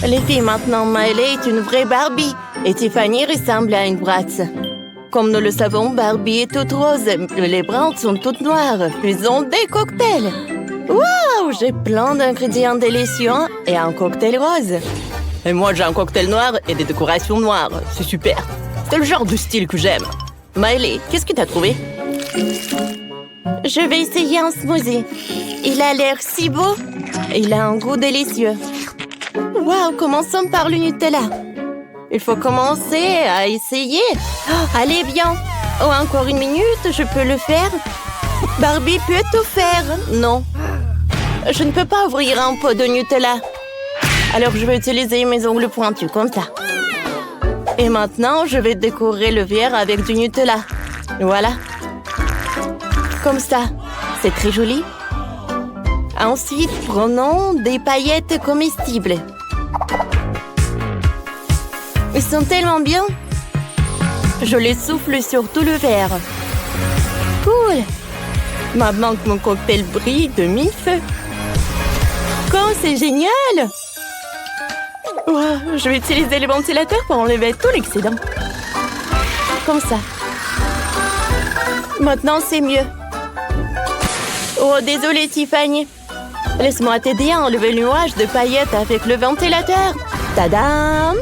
Les filles, maintenant, Miley est une vraie Barbie et Tiffany ressemble à une Bratz. Comme nous le savons, Barbie est toute rose, les Bratz sont toutes noires. Faisons des cocktails. Waouh, j'ai plein d'ingrédients délicieux et un cocktail rose. Et moi, j'ai un cocktail noir et des décorations noires. C'est super. C'est le genre de style que j'aime. Miley, qu'est-ce que t'as trouvé? Je vais essayer un smoothie. Il a l'air si beau. Il a un goût délicieux. Waouh, commençons par le Nutella. Il faut commencer à essayer. Oh, allez, bien. Oh, encore une minute, je peux le faire. Barbie peut tout faire. Non. Je ne peux pas ouvrir un pot de Nutella. Alors, je vais utiliser mes ongles pointus, comme ça. Et maintenant, je vais décorer le verre avec du Nutella. Voilà. Comme ça. C'est très joli. Ensuite, prenons des paillettes comestibles. Ils sont tellement bien. Je les souffle sur tout le verre. Cool. Maintenant que mon cocktail brille de mille feux. Quand c'est génial. Wow, je vais utiliser le ventilateur pour enlever tout l'excédent. Comme ça. Maintenant, c'est mieux. Oh, désolé, Tiffany. Laisse-moi t'aider à enlever le nuage de paillettes avec le ventilateur. Tadam!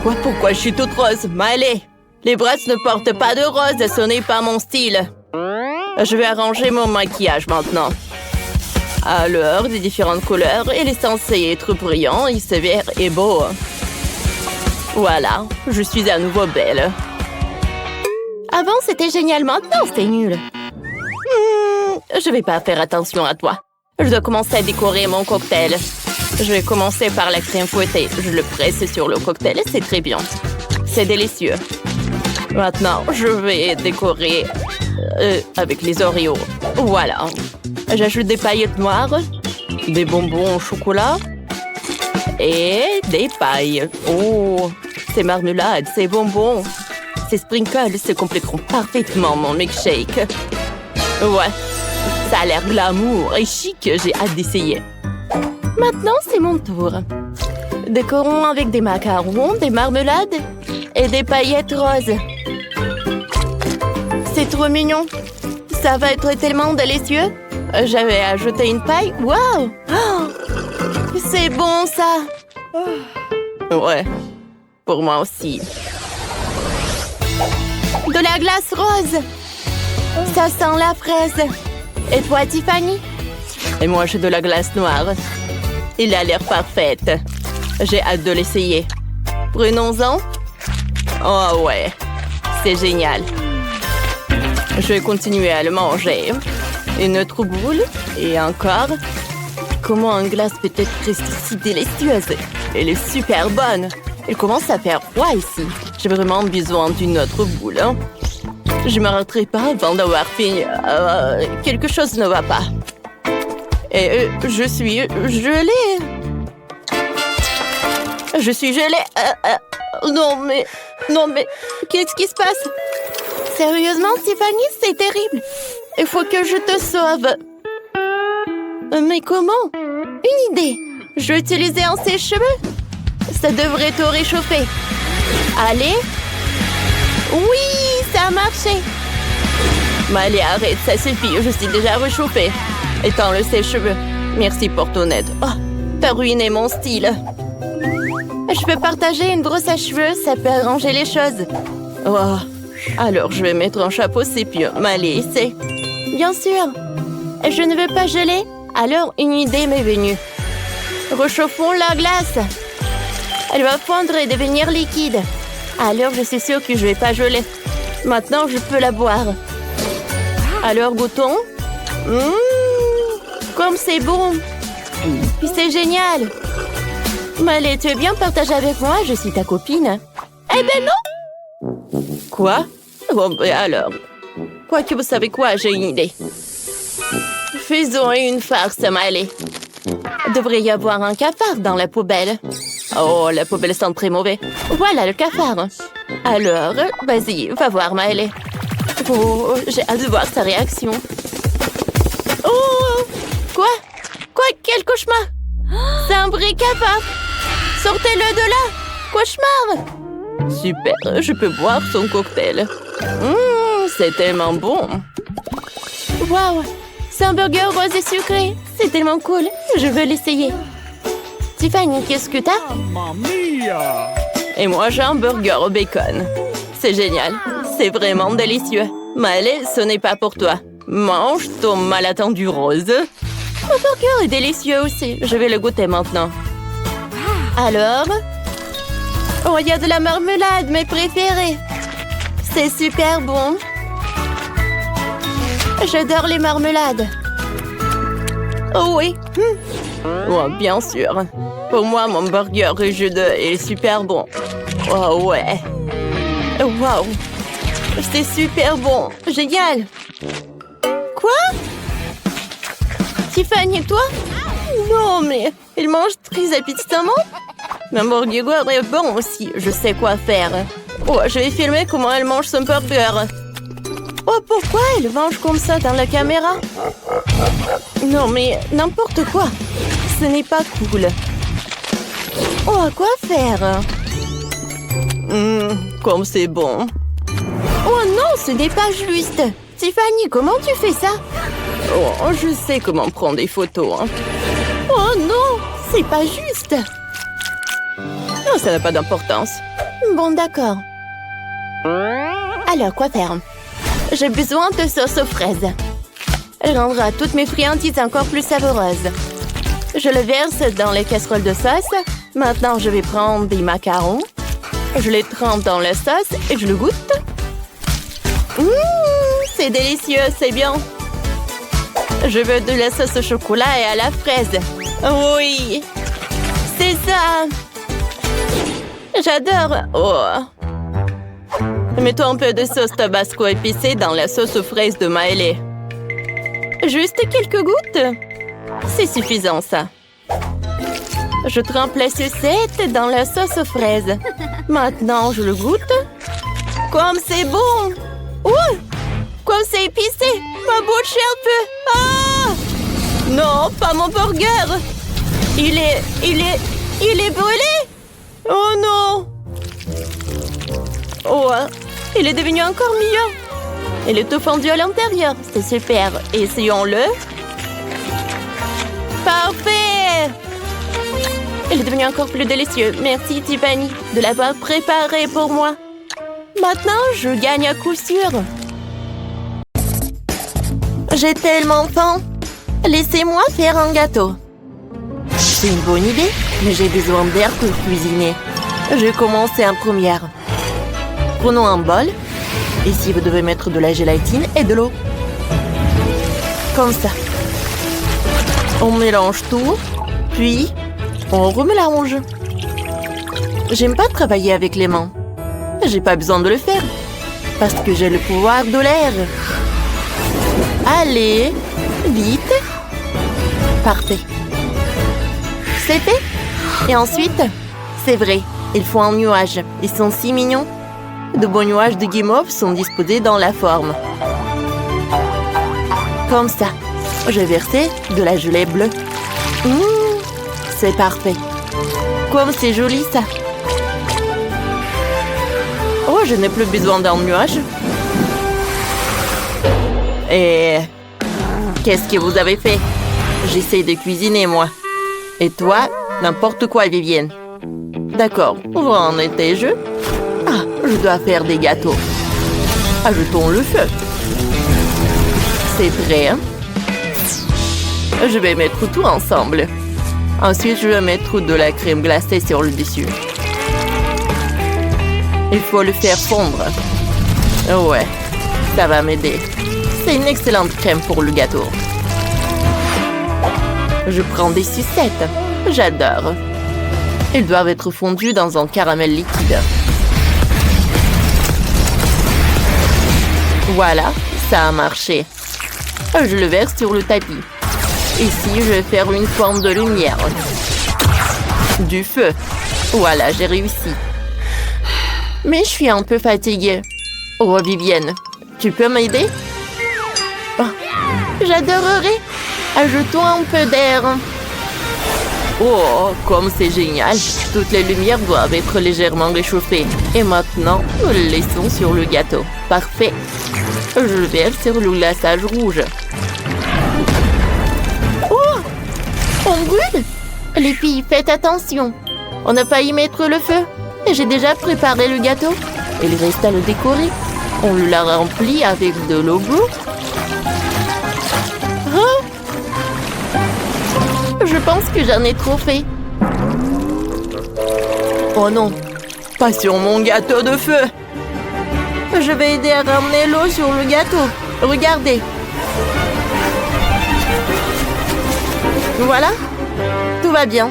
Quoi? Pourquoi je suis toute rose? Miley, les Bratz ne portent pas de rose, ce n'est pas mon style. Je vais arranger mon maquillage maintenant. Alors, des différentes couleurs, il est censé être brillant et sévère et beau. Voilà, je suis à nouveau belle. Avant, c'était génial, maintenant, c'est nul. Je vais pas faire attention à toi. Je dois commencer à décorer mon cocktail. Je vais commencer par la crème fouettée. Je le presse sur le cocktail, c'est très bien. C'est délicieux. Maintenant, je vais décorer avec les Oreos. Voilà. J'ajoute des paillettes noires, des bonbons au chocolat et des pailles. Oh, ces marmelades, ces bonbons, ces sprinkles se compléteront parfaitement mon milkshake. Ouais, ça a l'air glamour et chic, j'ai hâte d'essayer. Maintenant, c'est mon tour. Décorons avec des macarons, des marmelades et des paillettes roses. C'est trop mignon. Ça va être tellement délicieux. J'avais ajouté une paille. Waouh! Oh, c'est bon, ça! Ouais, pour moi aussi. De la glace rose! Ça sent la fraise. Et toi, Tiffany? Et moi, j'ai de la glace noire. Il a l'air parfaite. J'ai hâte de l'essayer. Prenons-en. Oh ouais, c'est génial. Je vais continuer à le manger. Une autre boule. Et encore. Comment une glace peut être si délicieuse? Elle est super bonne. Il commence à faire froid ici. J'ai vraiment besoin d'une autre boule. Hein? Je ne m'arrêterai pas avant d'avoir fini. Quelque chose ne va pas. Et je suis gelée. Je suis gelée. Non, mais... Qu'est-ce qui se passe? Sérieusement, Tiffany, c'est terrible. Il faut que je te sauve. Mais comment? Une idée. Je vais utiliser un sèche-cheveux. Ça devrait te réchauffer. Allez. Oui, ça a marché. Mais allez, arrête, ça suffit. Je suis déjà réchauffée. Étends le sèche-cheveux. Merci pour ton aide. Oh, t'as ruiné mon style. Je peux partager une brosse à cheveux, ça peut arranger les choses. Oh, alors je vais mettre un chapeau sépia. Mais allez, essaie. Bien sûr. Je ne veux pas geler. Alors une idée m'est venue. Réchauffons la glace. Elle va fondre et devenir liquide. Alors je suis sûre que je ne vais pas geler. Maintenant, je peux la boire. Alors goûtons. Comme c'est bon. C'est génial. Allez, tu veux bien partager avec moi? Je suis ta copine. Eh ben non! Quoi? Bon, ben alors. Quoique, vous savez quoi? J'ai une idée. Faisons une farce, Miley. Il devrait y avoir un cafard dans la poubelle. Oh, la poubelle sent très mauvais. Voilà le cafard. Alors, vas-y, va voir, Miley. Oh, j'ai hâte de voir sa réaction. Oh! Quoi? Quel cauchemar? C'est un vrai cafard! Sortez-le de là! Cauchemar! Super, je peux boire son cocktail. C'est tellement bon. Waouh! C'est un burger rose et sucré. C'est tellement cool. Je veux l'essayer. Tiffany, qu'est-ce que t'as? Mamma mia! Et moi, j'ai un burger au bacon. C'est génial. C'est vraiment délicieux. Maëlle, ce n'est pas pour toi. Mange ton mal attendu rose. Mon burger est délicieux aussi. Je vais le goûter maintenant. Alors? Oh, il y a de la marmelade, mes préférés. C'est super bon. J'adore les marmelades. Oh oui. Oh, bien sûr. Pour moi, mon burger et jus est super bon. Oh ouais. Wow. C'est super bon. Génial. Quoi? Tiffany, toi? Non, mais il mange très appétissamment. Mon burger est bon aussi. Je sais quoi faire. Oh, je vais filmer comment elle mange son burger. Oh, pourquoi elle mange comme ça dans la caméra? Non, mais n'importe quoi. Ce n'est pas cool. Oh, à quoi faire? Comme c'est bon. Oh non, ce n'est pas juste. Tiffany, comment tu fais ça? Oh, je sais comment prendre des photos. Hein. Oh non, c'est pas juste. Non, ça n'a pas d'importance. Bon, d'accord. Alors, quoi faire? J'ai besoin de sauce aux fraises. Elle rendra toutes mes friandises encore plus savoureuses. Je le verse dans les casseroles de sauce. Maintenant, je vais prendre des macarons. Je les trempe dans la sauce et je le goûte. C'est délicieux, c'est bien. Je veux de la sauce au chocolat et à la fraise. Oui, c'est ça. J'adore. Oh. Mettons un peu de sauce tabasco épicée dans la sauce aux fraises de Maëlle. Juste quelques gouttes. C'est suffisant, ça. Je trempe la sucette dans la sauce aux fraises. Maintenant, je le goûte. Comme c'est bon! Ouh! Comme c'est épicé! Ma bouche est un peu... Ah! Non, pas mon burger! Il est brûlé! Oh non! Oh, il est devenu encore mieux! Il est tout fondu à l'intérieur. C'est super. Essayons-le. Parfait! Il est devenu encore plus délicieux. Merci, Tiffany, de l'avoir préparé pour moi. Maintenant, je gagne à coup sûr. J'ai tellement faim. Laissez-moi faire un gâteau. C'est une bonne idée, mais j'ai besoin d'air pour cuisiner. Je vais commencer en première. Prenons un bol. Ici, vous devez mettre de la gélatine et de l'eau. Comme ça. On mélange tout, puis on remélange. J'aime pas travailler avec les mains. J'ai pas besoin de le faire, parce que j'ai le pouvoir de l'air. Allez, vite. Parfait. C'est fait. Et ensuite, c'est vrai, il faut un nuage. Ils sont si mignons. De beaux nuages de guimauve sont disposés dans la forme. Comme ça. Je vais verser de la gelée bleue. C'est parfait. Comme c'est joli, ça. Oh, je n'ai plus besoin d'un nuage. Et... qu'est-ce que vous avez fait? J'essaie de cuisiner, moi. Et toi, n'importe quoi, Vivienne. D'accord, où en étais-je? Ah, je dois faire des gâteaux. Ajoutons le feu. C'est prêt, hein? Je vais mettre tout ensemble. Ensuite, je vais mettre de la crème glacée sur le dessus. Il faut le faire fondre. Ouais, ça va m'aider. C'est une excellente crème pour le gâteau. Je prends des sucettes. J'adore. Ils doivent être fondus dans un caramel liquide. Voilà, ça a marché. Je le verse sur le tapis. Ici, je vais faire une forme de lumière. Du feu. Voilà, j'ai réussi. Mais je suis un peu fatiguée. Oh, Vivienne, tu peux m'aider? Oh, j'adorerais. Ajoutons un peu d'air. Oh, comme c'est génial! Toutes les lumières doivent être légèrement réchauffées. Et maintenant, nous les laissons sur le gâteau. Parfait! Je le verse sur le glaçage rouge. Oh! On brûle! Les filles, faites attention! On n'a pas y mettre le feu. Et j'ai déjà préparé le gâteau. Il reste à le décorer. On l'a rempli avec de l'eau bleue. Oh! Je pense que j'en ai trop fait. Oh non, pas sur mon gâteau de feu. Je vais aider à ramener l'eau sur le gâteau. Regardez. Voilà, tout va bien.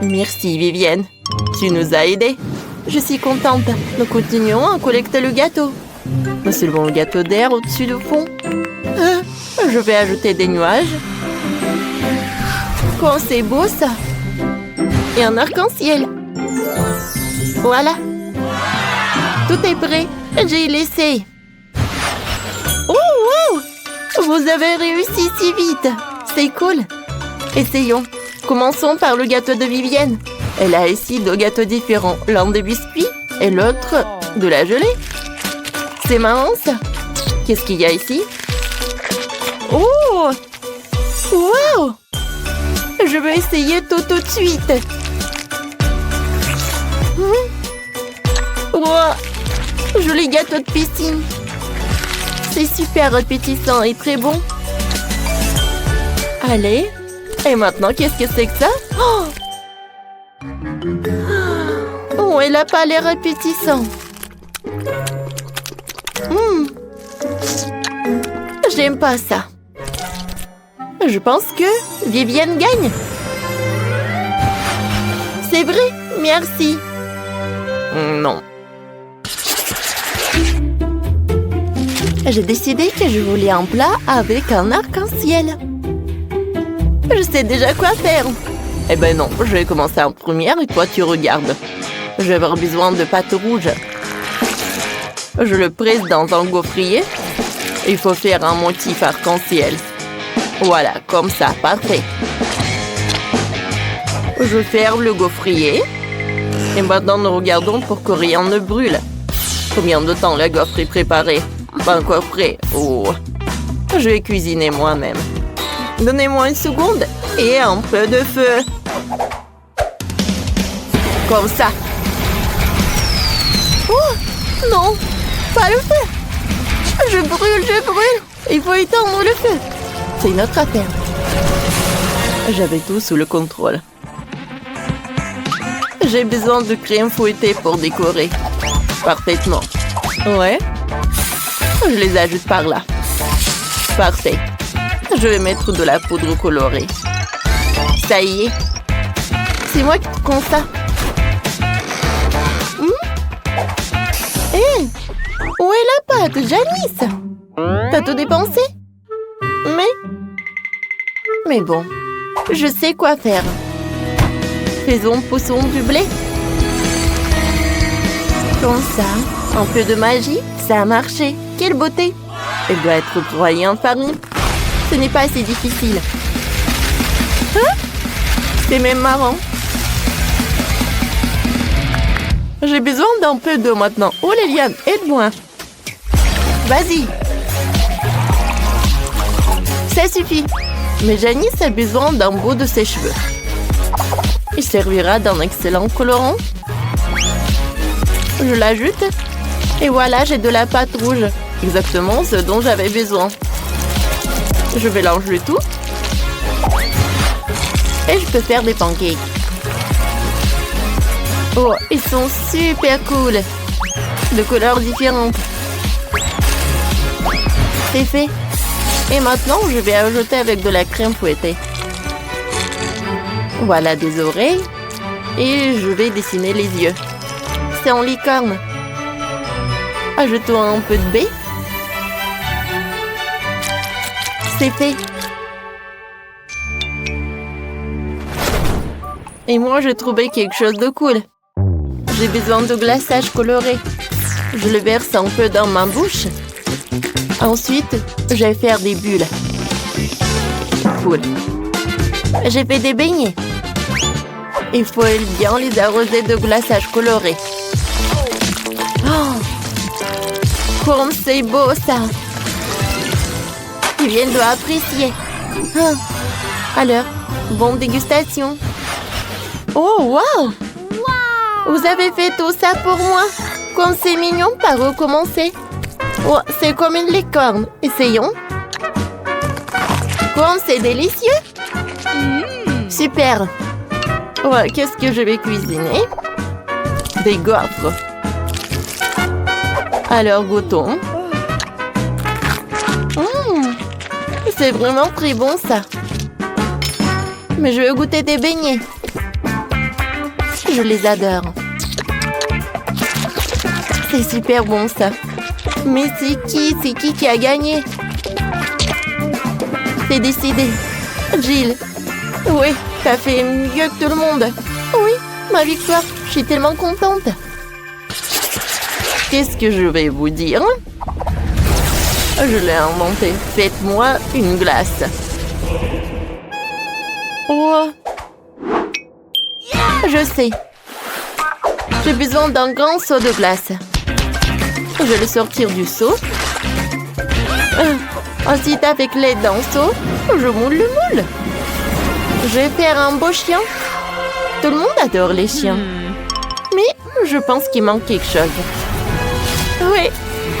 Merci Vivienne, tu nous as aidés. Je suis contente. Nous continuons à collecter le gâteau. Nous soulevons le gâteau d'air au-dessus du fond. Je vais ajouter des nuages. Oh, c'est beau ça! Et un arc-en-ciel. Voilà. Tout est prêt. J'ai laissé. Oh, wow! Vous avez réussi si vite. C'est cool. Essayons. Commençons par le gâteau de Vivienne. Elle a ici deux gâteaux différents. L'un des biscuits et l'autre de la gelée. C'est marrant ça. Qu'est-ce qu'il y a ici? Oh! Wow! Je veux essayer tout de suite. Wow! Joli gâteau de piscine. C'est super appétissant et très bon. Allez. Et maintenant, qu'est-ce que c'est que ça? Oh, elle n'a pas l'air appétissant. J'aime pas ça. Je pense que Vivienne gagne. C'est vrai, merci. Non. J'ai décidé que je voulais un plat avec un arc-en-ciel. Je sais déjà quoi faire. Eh ben non, je vais commencer en première et toi tu regardes. Je vais avoir besoin de pâte rouge. Je le presse dans un gaufrier. Il faut faire un motif arc-en-ciel. Voilà, comme ça, parfait. Je ferme le gaufrier. Et maintenant, nous regardons pour que rien ne brûle. Combien de temps la gaufre est préparée? Pas encore prêt. Oh. Je vais cuisiner moi-même. Donnez-moi une seconde et un peu de feu. Comme ça. Oh, non, pas le feu. Je brûle. Il faut éteindre le feu. C'est notre affaire. J'avais tout sous le contrôle. J'ai besoin de crème fouettée pour décorer. Parfaitement. Ouais. Je les ajoute par là. Parfait. Je vais mettre de la poudre colorée. Ça y est. C'est moi qui prends ça. Hé! Où est la pâte, Janice? T'as tout dépensé? Mais bon, je sais quoi faire. Poussons du blé. Comme ça, un peu de magie, ça a marché. Quelle beauté! Elle doit être broyée en farine. Ce n'est pas assez difficile. Hein? C'est même marrant. J'ai besoin d'un peu d'eau maintenant. Oh Liliane, aide-moi. Vas-y. Ça suffit. Mais Janice a besoin d'un bout de ses cheveux. Il servira d'un excellent colorant. Je l'ajoute. Et voilà, j'ai de la pâte rouge. Exactement ce dont j'avais besoin. Je mélange le tout. Et je peux faire des pancakes. Oh, ils sont super cool. De couleurs différentes. C'est fait. Et maintenant, je vais ajouter avec de la crème fouettée. Voilà des oreilles. Et je vais dessiner les yeux. C'est en licorne. Ajoutons un peu de baie. C'est fait. Et moi, j'ai trouvé quelque chose de cool. J'ai besoin de glaçage coloré. Je le verse un peu dans ma bouche. Ensuite, je vais faire des bulles. Cool. J'ai fait des beignets. Il faut bien les arroser de glaçage coloré. Oh, comme c'est beau ça! Ils viennent de apprécier. Alors, bonne dégustation. Oh, wow! Vous avez fait tout ça pour moi? Comme c'est mignon, par recommencer. Oh, c'est comme une licorne. Essayons. Comme c'est délicieux. Super. Ouais, qu'est-ce que je vais cuisiner? Des gaufres. Alors, goûtons. C'est vraiment très bon, ça. Mais je veux goûter des beignets. Je les adore. C'est super bon, ça. Mais c'est qui a gagné? C'est décidé. Jill. Oui, t'as fait mieux que tout le monde. Oui, ma victoire. Je suis tellement contente. Qu'est-ce que je vais vous dire? Je l'ai inventé. Faites-moi une glace. Oh. Je sais. J'ai besoin d'un grand seau de glace. Je vais le sortir du seau. Ensuite, avec l'aide d'un seau, je moule le moule. Je vais faire un beau chien. Tout le monde adore les chiens. Mais je pense qu'il manque quelque chose. Oui,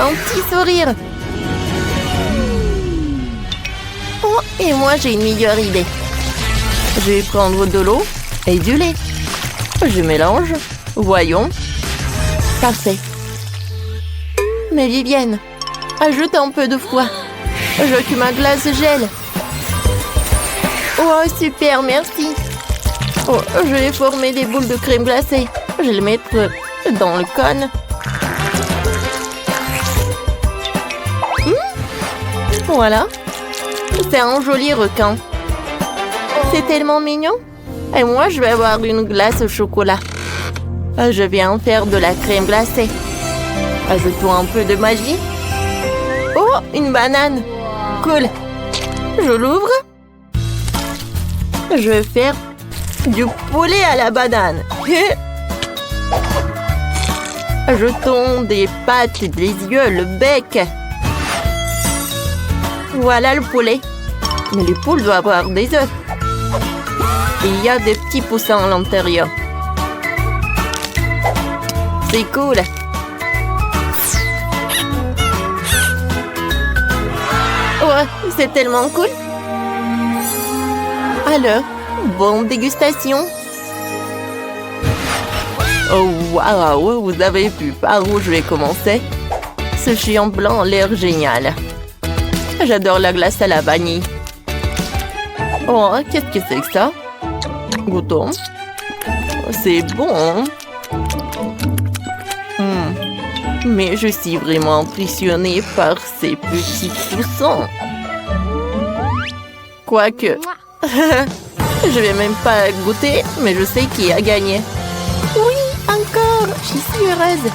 un petit sourire. Oh, et moi, j'ai une meilleure idée. Je vais prendre de l'eau et du lait. Je mélange. Voyons. Parfait. Mais Vivienne, ajoute un peu de froid. Je veux que ma glace gèle. Oh, super, merci. Oh, je vais former des boules de crème glacée. Je vais les mettre dans le cône. Voilà. C'est un joli requin. C'est tellement mignon. Et moi, je vais avoir une glace au chocolat. Je vais en faire de la crème glacée. Ajoutons un peu de magie. Oh, une banane. Cool. Je l'ouvre. Je vais faire du poulet à la banane. Ajoutons des pâtes, des yeux, le bec. Voilà le poulet. Mais les poules doivent avoir des œufs. Et il y a des petits poussins à l'intérieur. C'est cool. Ouais, c'est tellement cool. Alors, bonne dégustation. Oh, waouh, vous avez vu par où je vais commencer? Ce chien blanc a l'air génial. J'adore la glace à la vanille. Oh, qu'est-ce que c'est que ça? Goûtons. C'est bon. Mais je suis vraiment impressionnée par ces petits poussins. Quoique, je vais même pas goûter, mais je sais qui a gagné. Oui, encore, je suis heureuse.